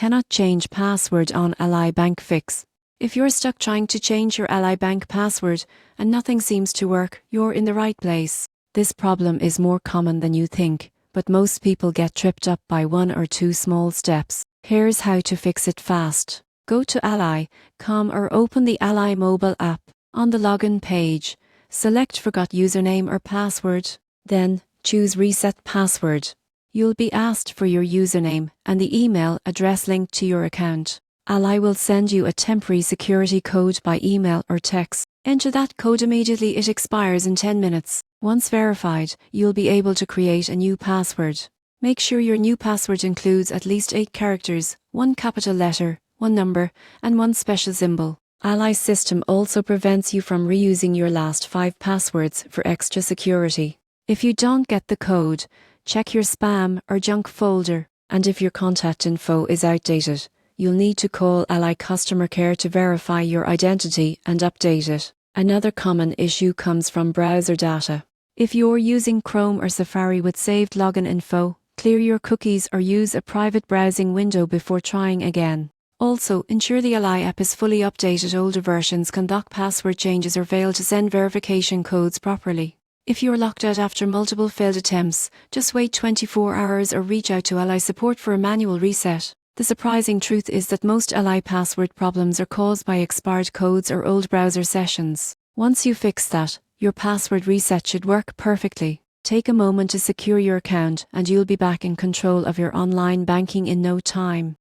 cannot change password on Ally Bank Fix. If you're stuck trying to change your Ally Bank password and nothing seems to work, you're in the right place. This problem is more common than you think, but most people get tripped up by one or two small steps. Here's how to fix it fast. Go to ally.com or open the Ally mobile app. On the login page, select Forgot Username or Password. Then, choose Reset Password. You'll be asked for your username and the email address linked to your account. Ally will send you a temporary security code by email or text. Enter that code immediately, it expires in 10 minutes. Once verified, you'll be able to create a new password. Make sure your new password includes at least 8 characters, 1 capital letter, 1 number, and 1 special symbol. Ally's system also prevents you from reusing your last 5 passwords for extra security. If you don't get the code, check your spam or junk folder, and if your contact info is outdated, you'll need to call Ally customer care to verify your identity and update it. Another common issue comes from browser data. If you're using Chrome or Safari with saved login info, clear your cookies or use a private browsing window before trying again. Also, ensure the Ally app is fully updated. Older versions can lock password changes or fail to send verification codes properly. If you're locked out after multiple failed attempts, just wait 24 hours or reach out to Ally support for a manual reset. The surprising truth is that most Ally password problems are caused by expired codes or old browser sessions. Once you fix that, your password reset should work perfectly. Take a moment to secure your account and you'll be back in control of your online banking in no time.